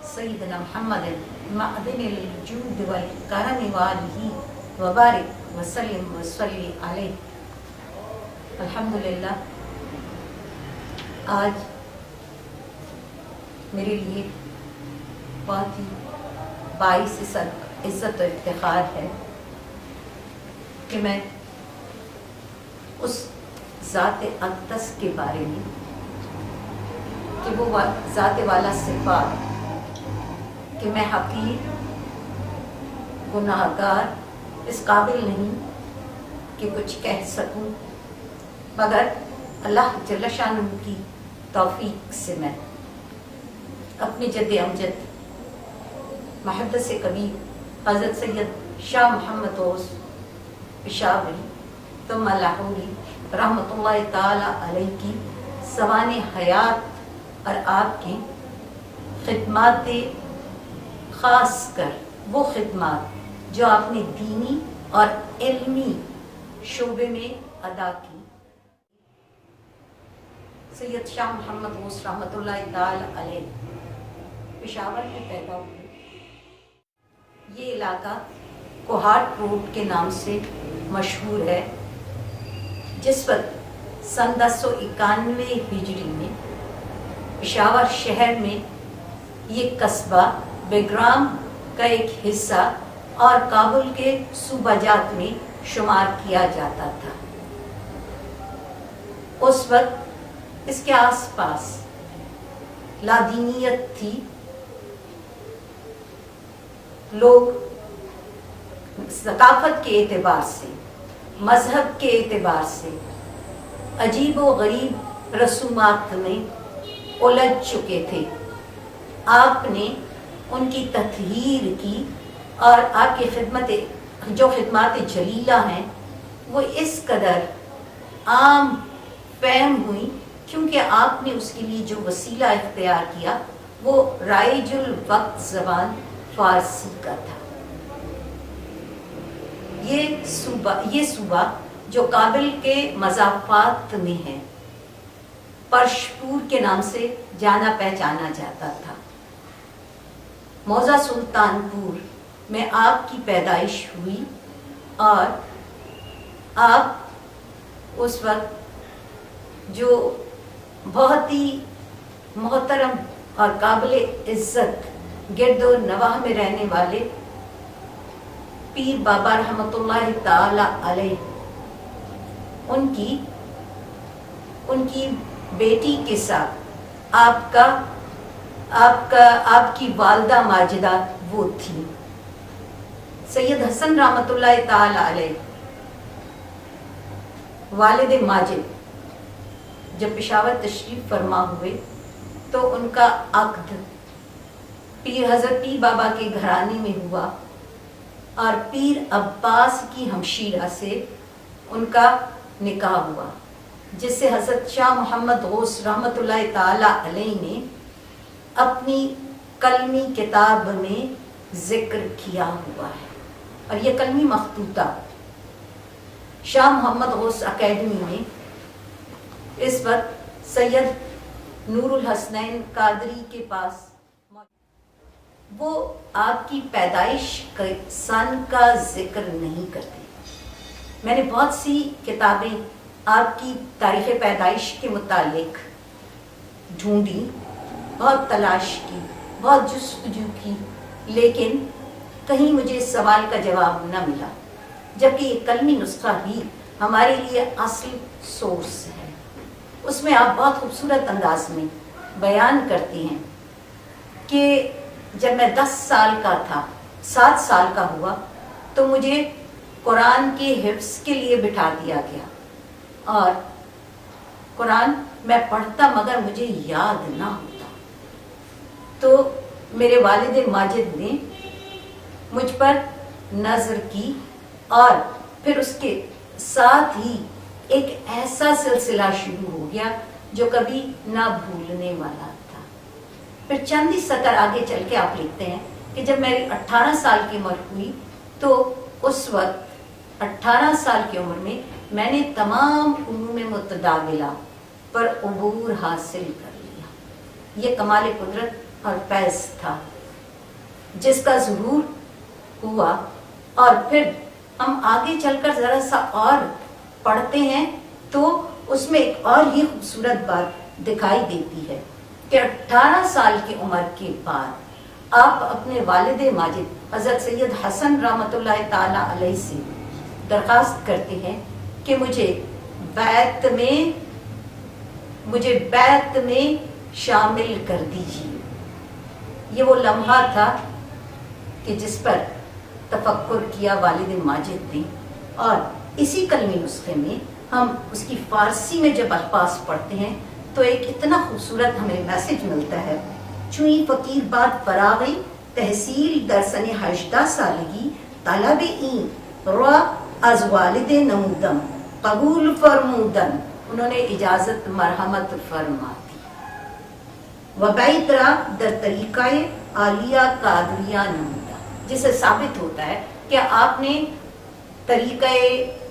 سیدنا محمد معدن الجود والکرم وآلہ وبارک وسلم وصلی علیہ۔ الحمدللہ آج میرے لیے بہت ہی باعث عزت و افتخار ہے کہ میں اس ذات اقدس کے بارے میں کہ وہ ذات والا صفات کہ میں حقیر گناہ گار اس قابل نہیں کہ کچھ کہہ سکوں، مگر اللہ جل شانہ کی توفیق سے میں اپنے جد امجد محدث کبیر حضرت سید شاہ محمد غوث پشاوری ثم لاہوری رحمۃ اللہ تعالی علیہ کی سوانح حیات اور آپ کی خدمات، خاص کر وہ خدمات جو آپ نے دینی اور علمی شعبے میں ادا کی۔ سید شاہ محمد غوث رحمۃ اللہ تعالی علیہ پشاور میں پیدا ہوئے۔ یہ علاقہ کوہاٹ روڈ کے نام سے مشہور ہے۔ جس وقت سن 1091 ہجری میں پشاور شہر میں یہ قصبہ بیگرام کا ایک حصہ اور کابل کے صوبہ جات میں شمار کیا جاتا تھا۔ اس وقت اس کے آس پاس لادینیت تھی، لوگ ثقافت کے اعتبار سے، مذہب کے اعتبار سے عجیب و غریب رسومات میں الجھ چکے تھے۔ آپ نے ان کی تطہیر کی اور آپ کی خدمات جلیلہ ہیں وہ اس قدر عام فہم ہوئی کیونکہ آپ نے اس کے لیے جو وسیلہ اختیار کیا وہ رائج الوقت زبان فارسی کا تھا۔ یہ صوبہ جو کابل کے مضافات میں ہے پرشپور کے نام سے جانا پہچانا جاتا تھا۔ موضع سلطان پور میں آپ کی پیدائش ہوئی اور آپ اس وقت جو بہت ہی محترم اور قابل عزت گرد و نواح میں رہنے والے پیر بابا رحمۃ اللہ تعالی علیہ ان کی بیٹی کے ساتھ آپ کی والدہ ماجدہ وہ تھی۔ سید حسن رحمۃ اللہ تعالی علیہ والد ماجد جب پشاور تشریف فرما ہوئے تو ان کا عقد حضرت پیر بابا کے گھرانے میں ہوا اور پیر عباس کی ہمشیرہ سے ان کا نکاح ہوا، جس سے حضرت شاہ محمد غوث رحمۃ اللہ تعالی علیہ نے اپنی کلمی کتاب میں ذکر کیا ہوا ہے۔ اور یہ کلمی مخطوطہ شاہ محمد غوث اکیڈمی میں اس وقت سید نور الحسنین قادری کے پاس وہ آپ کی پیدائش کے سن کا ذکر نہیں کرتے۔ میں نے بہت سی کتابیں آپ کی تاریخ پیدائش کے متعلق ڈھونڈی، بہت تلاش کی، بہت جستجو کی، لیکن کہیں مجھے اس سوال کا جواب نہ ملا، جبکہ یہ کلمی نسخہ ہی ہمارے لیے اصل سورس ہے۔ اس میں آپ بہت خوبصورت انداز میں بیان کرتے ہیں کہ جب میں 10 سال کا تھا، 7 سال کا ہوا تو مجھے قرآن کے حفظ کے لیے بٹھا دیا گیا اور قرآن میں پڑھتا مگر مجھے یاد نہ ہوتا، تو میرے والد ماجد نے مجھ پر نظر کی اور پھر اس کے ساتھ ہی ایک ایسا سلسلہ شروع ہو گیا جو کبھی نہ بھولنے والا تھا۔ پھر چند ہی سطر آگے چل کے آپ لکھتے ہیں کہ جب میری 18 سال کی عمر ہوئی تو اس وقت 18 سال کی عمر میں میں نے تمام علوم متداولہ پر عبور حاصل کر لیا۔ یہ کمال قدرت اور فیض تھا جس کا ظہور ہوا۔ اور پھر ہم آگے چل کر ذرا سا اور پڑھتے ہیں تو اس میں ایک اور ہی خوبصورت بات دکھائی دیتی ہے کہ 18 سال کی عمر کے بعد آپ اپنے والد ماجد حضرت سید حسن رحمۃ اللہ تعالی علیہ سے درخواست کرتے ہیں کہ مجھے بیعت میں شامل کر دیجیے۔ یہ وہ لمحہ تھا کہ جس پر تفکر کیا والد ماجد نے، اور اسی کلمی نسخے میں ہم اس کی فارسی میں جب الفاظ پڑھتے ہیں تو ایک اتنا خوبصورت ہمیں میسج ملتا ہے۔ چوئی فقیر بات فراغی تحصیل در سن 18 سالگی طلب این روا از والد نمودم قبول فرمودن، انہوں نے اجازت مرحمت فرما دی۔ وبعید را در طریقہ عالیہ قادریہ نمودہ، جس سے ثابت ہوتا ہے کہ آپ نے طریقہ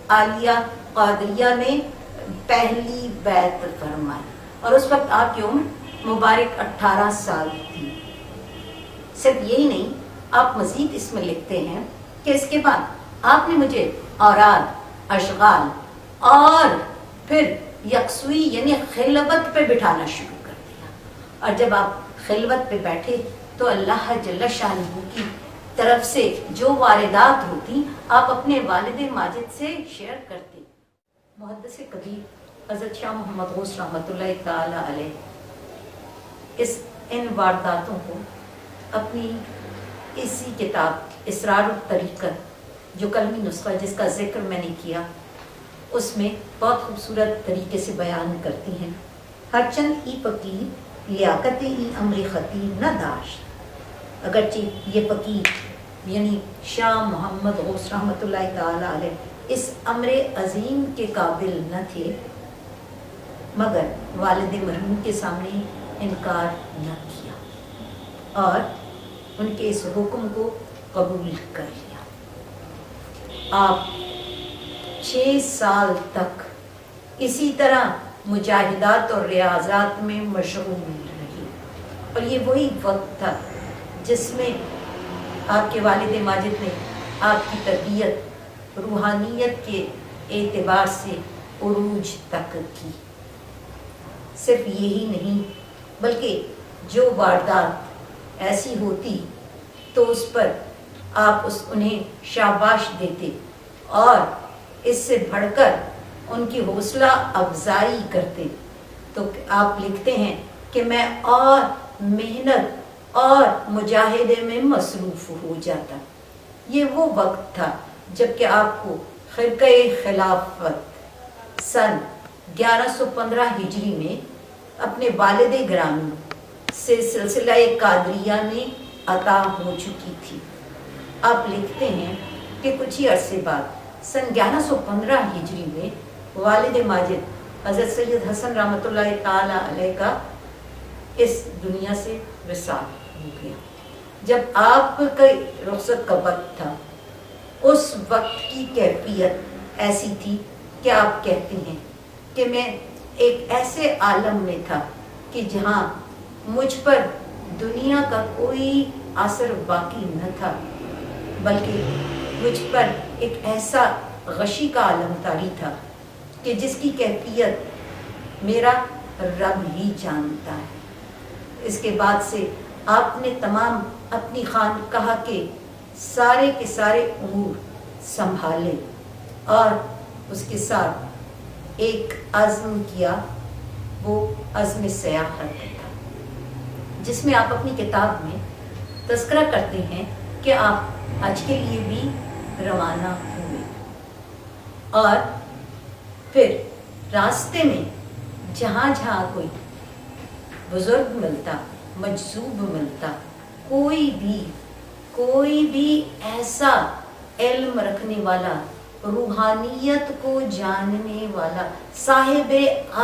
عالیہ قادریہ میں پہلی بیعت فرمائی، اور اس وقت آپ کی عمر مبارک 18 سال تھی۔ صرف یہی نہیں، آپ مزید اس میں لکھتے ہیں کہ اس کے بعد آپ نے مجھے اوراد، اشغال اور پھر یکسوئی یعنی خلوت پہ بٹھانا شروع کر دیا، اور جب آپ خلوت پہ بیٹھے تو اللہ جل شانہ کی طرف سے جو واردات ہوتی آپ اپنے والد ماجد سے شیئر کرتے۔ محدث کبیر حضرت شاہ محمد غوث رحمۃ اللہ تعالی علیہ ان وارداتوں کو اپنی اسی کتاب اسرار الطریقت، جو کلمی نسخہ جس کا ذکر میں نے کیا، اس میں بہت خوبصورت طریقے سے بیان کرتی ہیں۔ ہر چند ای فقیر لیاقت ای امر خطیر نہ داشت، اگرچہ یہ فقیر یعنی شاہ محمد غوث رحمۃ اللہ تعالی علیہ اس امر عظیم کے قابل نہ تھے، مگر والد مرحوم کے سامنے انکار نہ کیا اور ان کے اس حکم کو قبول کر لیا۔ آپ 6 سال تک اسی طرح مجاہدات اور ریاضات میں مشغول رہی، اور یہ وہی وقت تھا جس میں آپ کے والد ماجد نے آپ کی تربیت روحانیت کے اعتبار سے عروج تک کی۔ صرف یہی نہیں بلکہ جو واردات ایسی ہوتی تو اس پر آپ انہیں شاباش دیتے اور اس سے بڑھ کر ان کی حوصلہ افزائی کرتے۔ تو آپ لکھتے ہیں کہ میں اور محنت اور مجاہدے میں مصروف ہو جاتا۔ یہ وہ وقت تھا جب کہ آپ کو خرقہ خلافت سن 1115 ہجری میں اپنے والد گرامی سے سلسلہ قادریہ میں عطا ہو چکی تھی۔ آپ لکھتے ہیں کہ کچھ ہی عرصے بعد سن 1115 ہجری میں والد ماجد حضرت سید حسن رحمۃ اللہ تعالی علیہ کا اس دنیا سے وصال ہو گیا۔ جب آپ کا رخصت کا وقت تھا، اس وقت کی کیفیت ایسی تھی کہ آپ کہتے ہیں کہ میں ایک ایسے عالم میں تھا کہ جہاں مجھ پر دنیا کا کوئی اثر باقی نہ تھا، بلکہ مجھ پر ایک ایسا غشی کا عالم طاری تھا کہ جس کی کیفیت میرا رب ہی جانتا ہے۔ اس کے بعد سے آپ نے تمام اپنی خانقاہ کے سارے امور سنبھالے اور اس کے ساتھ ایک عزم کیا، وہ عزم سیاحت تھا، جس میں آپ اپنی کتاب میں تذکرہ کرتے ہیں کہ آپ حج کے لیے بھی روانہ ہوئے، اور پھر راستے میں جہاں جہاں کوئی بزرگ ملتا، مجذوب ملتا، کوئی بھی ایسا علم رکھنے والا، روحانیت کو جاننے والا، صاحب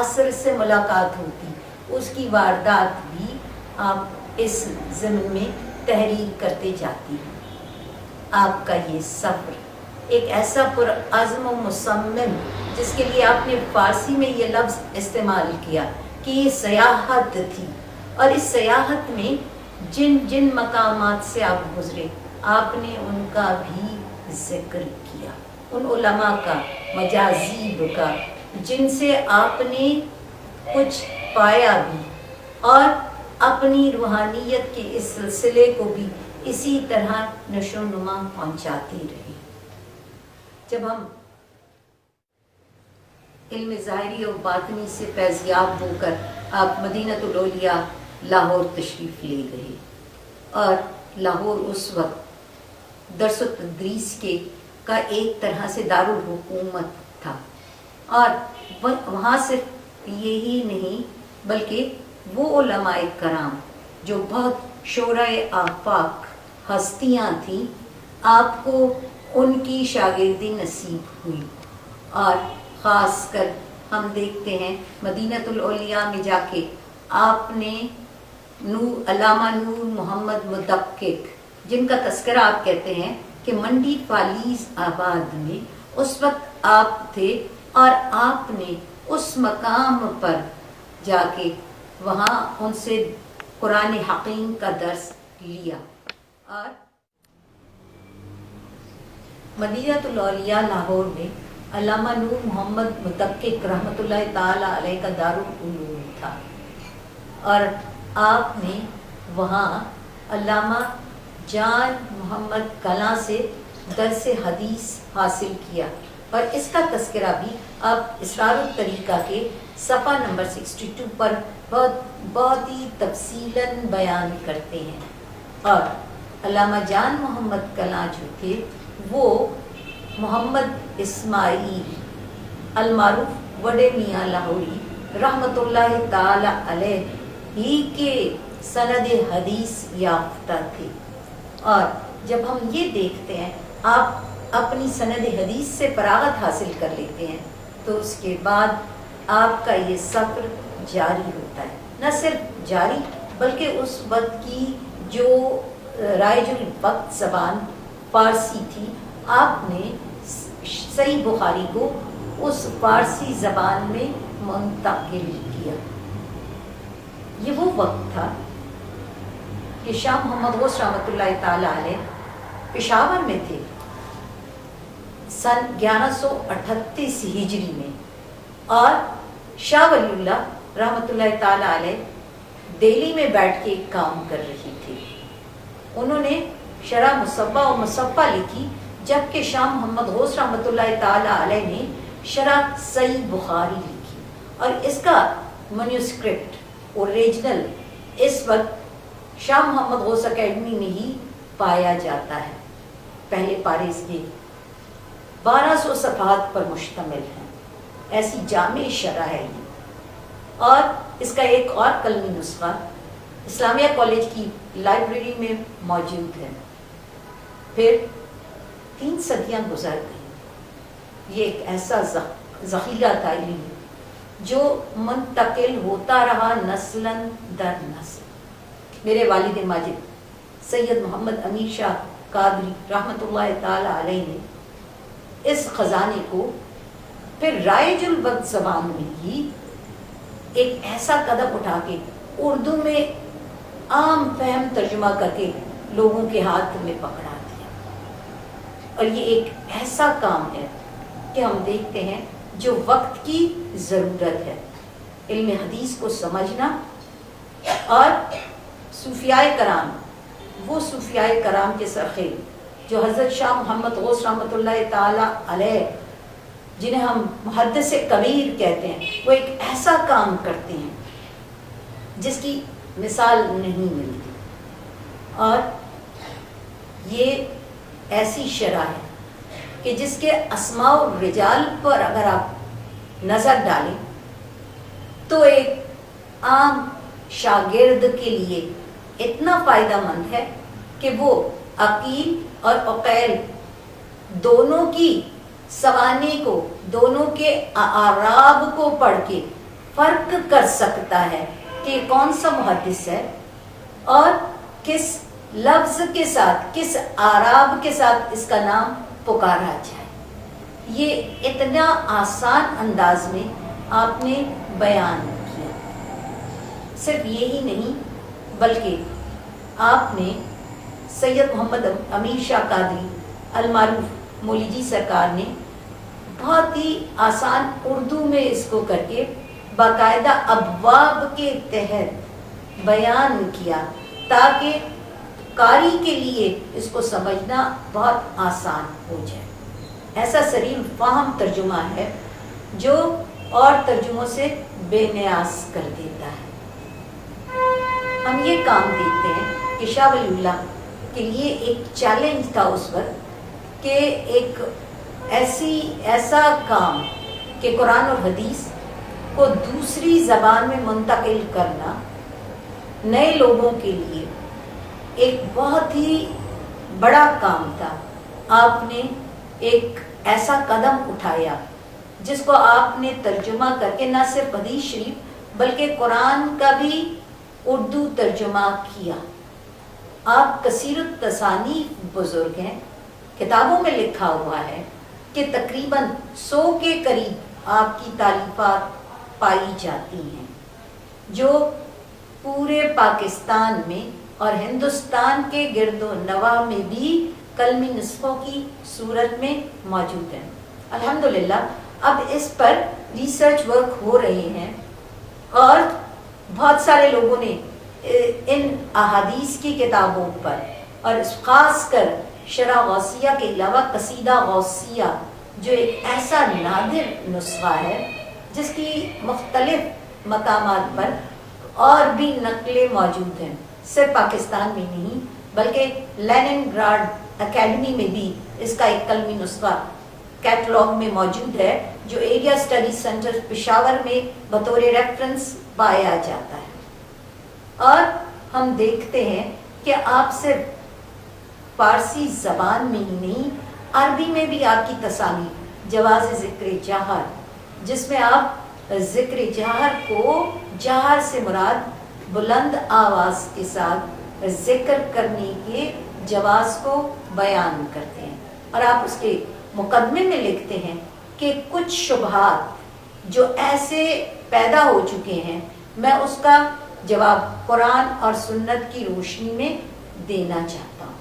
عصر سے ملاقات ہوتی، اس کی واردات بھی آپ اس ضمن میں تحریر کرتے جاتی ہوں۔ آپ کا یہ صبر، ایک ایسا پرعزم و مصمم جس کے لیے آپ نے فارسی میں یہ لفظ استعمال کیا کہ یہ سیاحت تھی، اور اس سیاحت میں جن جن مقامات سے آپ گزرے آپ نے ان کا بھی ذکر کیا، ان علماء کا، مجاذیب کا، جن سے آپ نے کچھ پایا بھی، اور اپنی روحانیت کے اس سلسلے کو بھی اسی طرح نشو و نما پہنچاتے رہے۔ جب ہم علم ظاہری اور باطنی سے فیضیاب ہو کر آپ مدینۃ الاولیاء لاہور تشریف لے گئے، اور لاہور اس وقت درس و تدریس کا ایک طرح سے دارالحکومت تھا، اور وہاں صرف یہی نہیں بلکہ وہ علماء کرام جو بہت شورائے آفاق ہستیاں تھیں، آپ کو ان کی شاگردی نصیب ہوئی، اور خاص کر ہم دیکھتے ہیں مدینۃ الاولیاء میں جا کے آپ نے علامہ نور محمد مدقق، جن کا تذکرہ آپ کہتے ہیں کہ منڈی فالیز آباد میں اس وقت آپ تھے، اور آپ نے اس مقام پر جا کے وہاں ان سے قرآن حکیم کا درس لیا۔ اور مدینۃ الاولیاء لاہور میں علامہ نور محمد مدقق رحمۃ اللہ تعالی علیہ کا دارالعلوم تھا، اور آپ نے وہاں علامہ جان محمد کلاں سے درس حدیث حاصل کیا، اور اس کا تذکرہ بھی آپ اسرار الطریقہ کے صفحہ نمبر 62 پر بہت ہی تفصیلاً بیان کرتے ہیں۔ اور علامہ جان محمد کلاں جو تھے وہ محمد اسماعیل المعروف وڈے میاں لاہوری رحمۃ اللہ تعالی علیہ ہی کے سند حدیث یافتہ تھے، اور جب ہم یہ دیکھتے ہیں آپ اپنی سند حدیث سے فراغت حاصل کر لیتے ہیں تو اس کے بعد آپ کا یہ سفر جاری ہوتا ہے، نہ صرف جاری بلکہ اس وقت کی جو رائج الوقت زبان فارسی تھی، آپ نے صحیح بخاری کو اس فارسی زبان میں منتقل کیا۔ یہ وہ وقت تھا کہ شاہ محمد غوث رحمۃ اللہ تعالی علیہ پشاور میں تھے سن 1138 ہجری میں، اور شاہ ولی اللہ رحمۃ اللہ تعالی علیہ دہلی میں بیٹھ کے کام کر رہی تھی۔ انہوں نے شرح مصبہ و مصفہ لکھی، جبکہ شاہ محمد غوث رحمۃ اللہ تعالی علیہ نے شرح صحیح بخاری لکھی، اور اس کا مینوسکرپٹ اوریجنل اس وقت شاہ محمد غوث اکیڈمی میں ہی پایا جاتا ہے۔ پہلے پارے اس کے 1200 صفحات پر مشتمل ہیں، ایسی جامع شرح ہے یہ، اور اس کا ایک اور قلمی نسخہ اسلامیہ کالج کی لائبریری میں موجود ہے۔ پھر 3 صدیاں گزر گئیں، یہ ایک ایسا ذخیرہ تھا علمی جو منتقل ہوتا رہا نسلاً در نسل۔ میرے والد ماجد سید محمد امیر شاہ قادری رحمۃ اللہ تعالی علیہ نے اس خزانے کو پھر رائج الوقت زبان میں ہی ایک ایسا قدم اٹھا کے اردو میں عام فہم ترجمہ کر کے لوگوں کے ہاتھ میں پکڑا دیا، اور یہ ایک ایسا کام ہے کہ ہم دیکھتے ہیں جو وقت کی ضرورت ہے، علم حدیث کو سمجھنا، اور صوفیاء کرام، وہ صوفیاء کرام کے سرخیل جو حضرت شاہ محمد غوث رحمۃ اللہ تعالی علیہ جنہیں ہم محدث کبیر کہتے ہیں، وہ ایک ایسا کام کرتے ہیں جس کی مثال نہیں ملتی، اور یہ ایسی شرح ہے کہ جس کے اسماء الرجال پر اگر آپ نظر ڈالیں تو ایک عام شاگرد کے لیے اتنا فائدہ مند ہے کہ وہ عقیل اور عقیل دونوں کی سوانے کو، دونوں کے اعراب کو پڑھ کے فرق کر سکتا ہے کہ کون سا محدث ہے اور کس لفظ کے ساتھ، کس اعراب کے ساتھ اس کا نام پکارا جائے. یہ اتنا آسان انداز میں آپ نے بیان کیا. صرف یہی نہیں بلکہ آپ نے سید محمد امیر شاہ قادری المعروف مولی جی سرکار نے بہت ہی آسان اردو میں اس کو کر کے باقاعدہ ابواب کے تحت بیان کیا تاکہ قاری کے لیے اس کو سمجھنا بہت آسان ہو جائے. ایسا سریع فہم ترجمہ ہے جو اور ترجموں سے بے نیاز کر دیتا ہے. ہم یہ کام دیکھتے ہیں کہ شاہ ولی اللہ کے لیے ایک چیلنج تھا اس وقت کہ ایک ایسا کام کہ قرآن اور حدیث کو دوسری زبان میں منتقل کرنا نئے لوگوں کے لیے ایک بہت ہی بڑا کام تھا. آپ نے ایک ایسا قدم اٹھایا جس کو آپ نے ترجمہ کر کے نہ صرف حدیث شریف بلکہ قرآن کا بھی اردو ترجمہ کیا. آپ کثیر التصانیف بزرگ ہیں. کتابوں میں لکھا ہوا ہے کہ تقریباً 100 کے قریب آپ کی تالیفات پائی جاتی ہیں جو پورے پاکستان میں اور ہندوستان کے گرد و نواح میں بھی کلمی نسخوں کی صورت میں موجود ہیں. الحمدللہ اب اس پر ریسرچ ورک ہو رہے ہیں اور بہت سارے لوگوں نے ان احادیث کی کتابوں پر اور خاص کر شرح غوثیہ کے علاوہ قصیدہ غوثیہ جو ایک ایسا نادر نسخہ ہے جس کی مختلف مقامات پر اور بھی نقلیں موجود ہیں. صرف پاکستان میں نہیں بلکہ لینن گراڈ اکیڈمی میں بھی اس کا ایک قلمی نسخہ کیٹلاگ میں موجود ہے جو ایریا اسٹڈی سینٹر پشاور میں بطور ریفرنس پایا جاتا ہے. اور ہم دیکھتے ہیں کہ آپ صرف فارسی زبان میں ہی نہیں عربی میں بھی آپ کی تصانیف جواز ذکر جہر جس میں آپ ذکر جہر کو جہر سے مراد بلند آواز کے ساتھ ذکر کرنے کے جواز کو بیان کرتے ہیں. اور آپ اس کے مقدمے میں لکھتے ہیں کہ کچھ شبہات جو ایسے پیدا ہو چکے ہیں میں اس کا جواب قرآن اور سنت کی روشنی میں دینا چاہتا ہوں.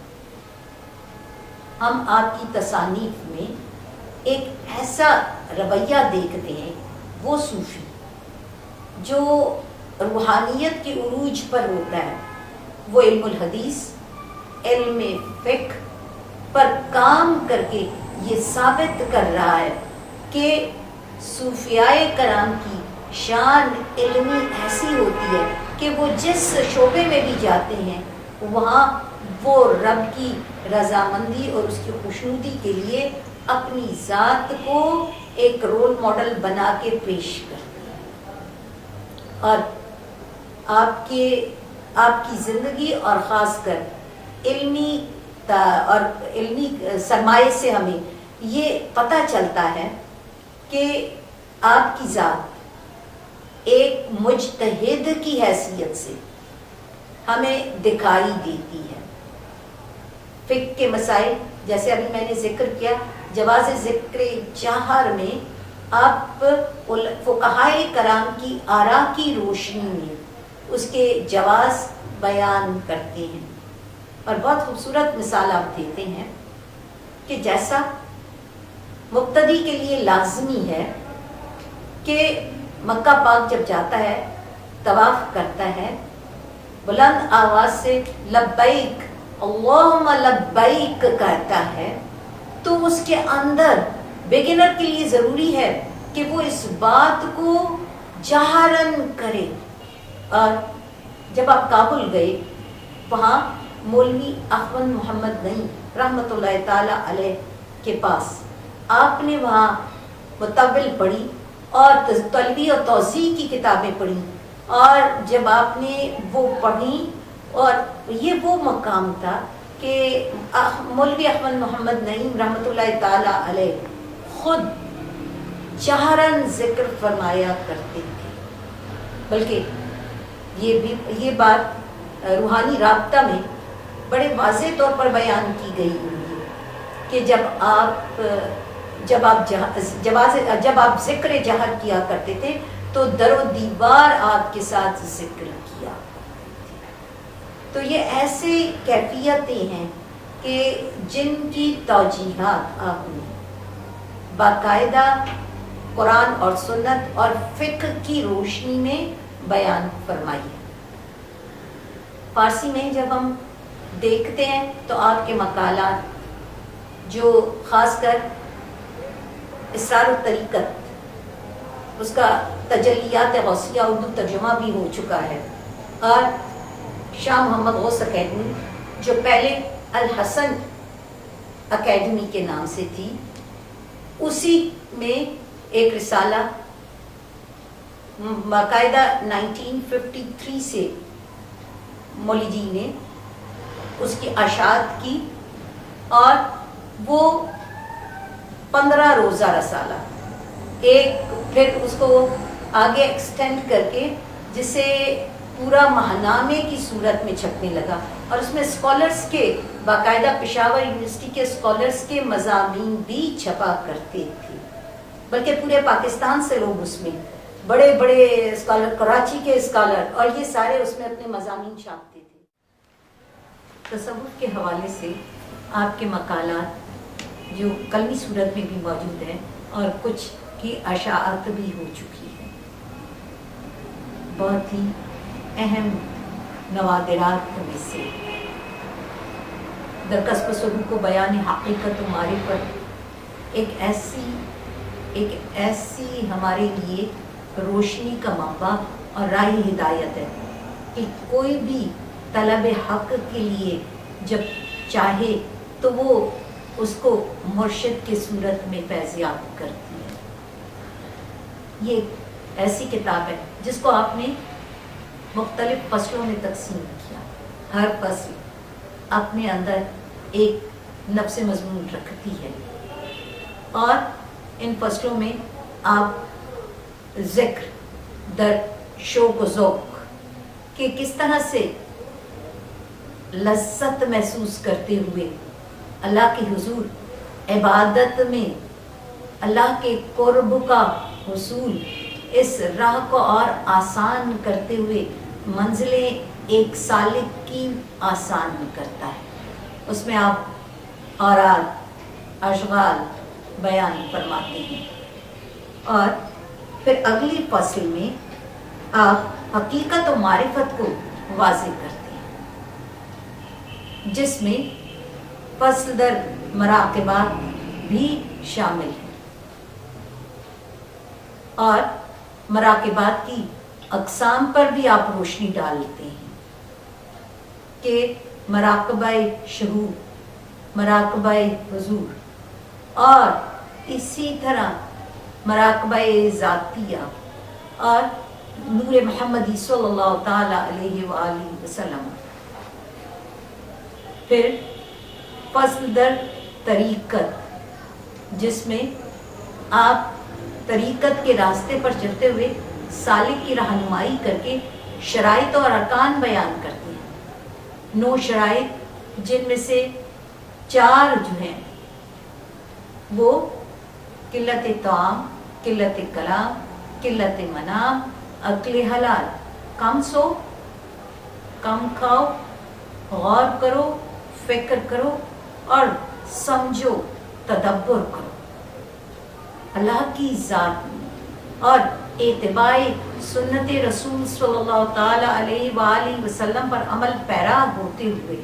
ہم آپ کی تصانیف میں ایک ایسا رویہ دیکھتے ہیں وہ صوفی جو روحانیت کے عروج پر ہوتا ہے وہ علم الحدیث علم فقہ پر کام کر کے یہ ثابت کر رہا ہے کہ صوفیاء کرام کی شان علمی ایسی ہوتی ہے کہ وہ جس شعبے میں بھی جاتے ہیں وہاں وہ رب کی رضامندی اور اس کی خوشنودی کے لیے اپنی ذات کو ایک رول ماڈل بنا کے پیش کرتے ہیں. اور آپ کی زندگی اور خاص کر علمی سرمایے سے ہمیں یہ پتہ چلتا ہے کہ آپ کی ذات ایک مجتہد کی حیثیت سے ہمیں دکھائی دیتی ہے. فقہ کے مسائل جیسے ابھی میں نے ذکر کیا جواز ذکر جہر میں آپ فقہائے کرام کی آراء کی روشنی میں اس کے جواز بیان کرتے ہیں. اور بہت خوبصورت مثال آپ دیتے ہیں کہ جیسا مبتدی کے لیے لازمی ہے کہ مکہ پاک جب جاتا ہے طواف کرتا ہے بلند آواز سے لبیک اللہم لبیک کہتا ہے تو اس کے اندر بگنر کے لیے ضروری ہے کہ وہ اس بات کو جہرن کرے. اور جب آپ کابل گئے وہاں مولوی احمد محمد نعیم رحمۃ اللہ تعالی علیہ کے پاس آپ نے وہاں مطول پڑھی اور طلبی اور توضیح کی کتابیں پڑھی اور جب آپ نے وہ پڑھی اور یہ وہ مقام تھا کہ مولوی احمد محمد نعیم رحمۃ اللہ تعالی علیہ خود جہرن ذکر فرمایا کرتے تھے. بلکہ یہ بات روحانی رابطہ میں بڑے واضح طور پر بیان کی گئی ہوئی ہے کہ جب آپ ذکر جہر کیا کرتے تھے تو در و دیوار آپ کے ساتھ ذکر کیا. تو یہ ایسے کیفیتیں ہیں کہ جن کی توجیحات آپ نے باقاعدہ قرآن اور سنت اور فقہ کی روشنی میں بیان فرمائی ہے. فارسی میں جب ہم دیکھتے ہیں تو آپ کے مقالات جو خاص کر اسرار الطریقت، اس کا تجلیات غوثیہ اردو ترجمہ بھی ہو چکا ہے، اور شاہ محمد غوث اکیڈمی جو پہلے الحسن اکیڈمی کے نام سے تھی، اسی میں ایک رسالہ باقاعدہ 1953 سے مولی جی نے اس کی اشاعت کی، اور وہ 15 روزہ رسالہ ایک پھر اس کو آگے ایکسٹینڈ کر کے جسے پورا ماہنامے کی صورت میں چھپنے لگا، اور اس میں اسکالرس کے باقاعدہ پشاور یونیورسٹی کے اسکالرس کے مضامین بھی چھپا کرتے تھے، بلکہ پورے پاکستان سے لوگ اس میں بڑے بڑے اسکالر، کراچی کے اسکالر، اور یہ سارے اس میں اپنے مضامین چھاپتے تھے. تصوف کے حوالے سے آپ کے مقالات جو قلمی صورت میں بھی موجود ہیں اور کچھ کی اشاعت بھی ہو چکی ہے، بہت ہی اہم نوادرات میں سے در کسب سلوک و بیان حقیقت و معرفت ایک ایسی ہمارے لیے روشنی کا منبع اور راہ ہدایت ہے کہ کوئی بھی طلب حق کے لیے جب چاہے تو وہ اس کو مرشد کی صورت میں فیضیاب کرتی ہے. یہ ایسی کتاب ہے جس کو آپ نے مختلف فصلوں میں تقسیم کیا، ہر فصل اپنے اندر ایک نفس مضمون رکھتی ہے، اور ان فصلوں میں آپ ذکر در شوق و ذوق کہ کس طرح سے لذت محسوس کرتے ہوئے اللہ کے حضور عبادت میں اللہ کے قرب کا حصول، اس راہ کو اور آسان کرتے ہوئے منزلیں ایک سالک کی آسان کرتا ہے. اس میں آپ اوراد اشغال بیان فرماتے ہیں، اور پھر اگلی فصل میں آپ حقیقت و معرفت کو واضح کرتے ہیں، جس میں فصل در مراقبات بھی شامل ہے، اور مراقبات کی اقسام پر بھی آپ روشنی ڈالتے ہیں کہ مراقبہ شہود، مراقبہ حضور، اور اسی طرح مراقبہ ذاتیہ اور نور محمدی صلی اللہ تعالی علیہ وآلہ وسلم. پھر فصل در طریقت، جس میں آپ طریقت کے راستے پر چلتے ہوئے سالک کی رہنمائی کر کے شرائط اور ارکان بیان کرتے ہیں. 9 شرائط، جن میں سے 4 جو ہیں وہ قلت طعام، قلت کلام، قلت منام، عقل حلال، کم سو، کم کھاؤ، غور کرو، فکر کرو اور سمجھو، تدبر کرو اللہ کی ذات اور اتباع سنت رسول صلی اللہ تعالی علیہ وآلہ وسلم پر عمل پیرا ہوتے ہوئے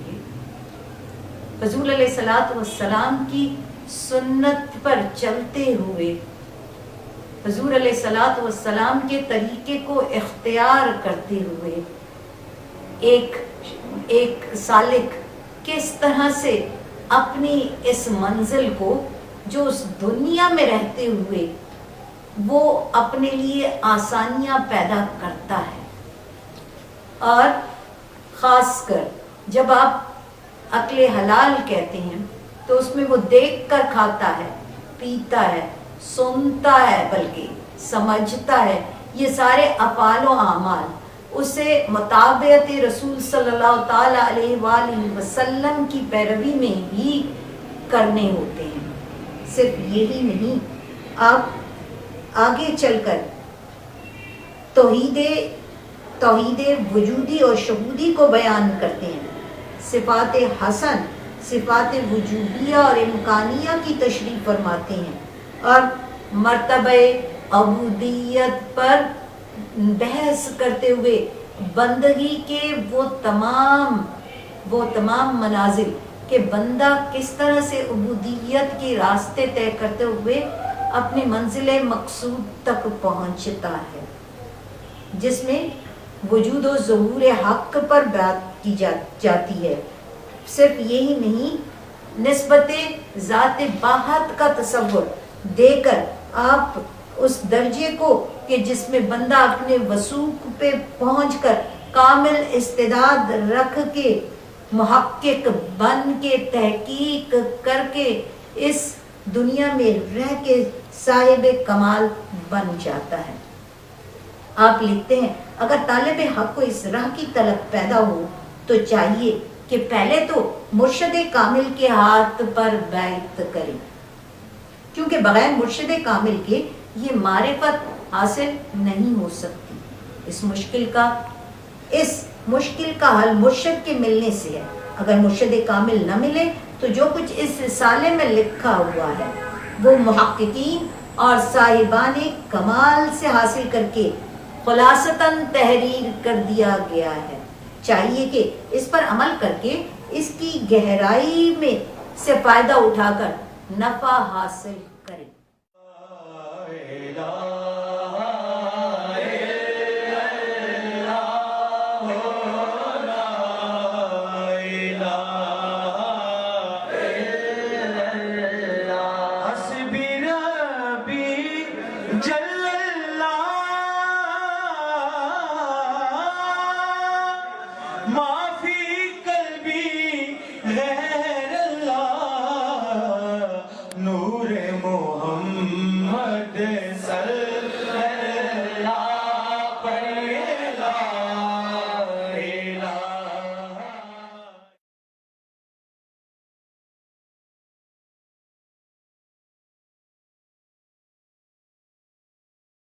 حضور علیہ الصلوۃ والسلام کی سنت پر چلتے ہوئے حضور علیہ الصلوۃ والسلام کے طریقے کو اختیار کرتے ہوئے ایک سالک کس طرح سے اپنی اس منزل کو جو اس دنیا میں رہتے ہوئے وہ اپنے لیے آسانیاں پیدا کرتا ہے. اور خاص کر جب آپ عقل حلال کہتے ہیں تو اس میں وہ دیکھ کر کھاتا ہے، پیتا ہے، سنتا ہے، بلکہ سمجھتا ہے. یہ سارے افعال و اعمال اسے مطابعت رسول صلی اللہ تعالی علیہ وآلہ وسلم کی پیروی میں ہی کرنے ہوتے ہیں۔ صرف یہی نہیں، آپ آگے چل کر توحید وجودی اور شہودی کو بیان کرتے ہیں، صفات حسن، صفات وجودیہ اور امکانیہ کی تشریح فرماتے ہیں، اور مرتبہ عبودیت پر بحث کرتے ہوئے بندگی کے وہ تمام منازل کہ بندہ کس طرح سے عبودیت کے راستے طے کرتے ہوئے اپنی منزل مقصود تک پہنچتا ہے، جس میں وجود و ظہور حق پر بات کی جاتی ہے۔ صرف یہی نہیں، نسبت ذات باحت کا تصور دے کر آپ اس درجے کو کہ جس میں بندہ اپنے وثوق پہ پہنچ کر کامل استعداد رکھ کے محقق بن کے تحقیق کر کے اس دنیا میں رہ کے صاحب کمال بن جاتا ہے۔ آپ لکھتے ہیں، اگر طالب حق کو اس راہ کی طلب پیدا ہو تو چاہیے کہ پہلے تو مرشد کامل کے ہاتھ پر بیعت کرے، کیونکہ بغیر مرشد کامل کے یہ معرفت حاصل نہیں ہو سکتی۔ اس مشکل کا حل مرشد کے ملنے سے ہے۔ اگر مرشد کامل نہ ملے تو جو کچھ اس رسالے میں لکھا ہوا ہے وہ محققین اور صاحبان کمال سے حاصل کر کے خلاصتاً تحریر کر دیا گیا ہے۔ چاہیے کہ اس پر عمل کر کے اس کی گہرائی میں سے فائدہ اٹھا کر نفع حاصل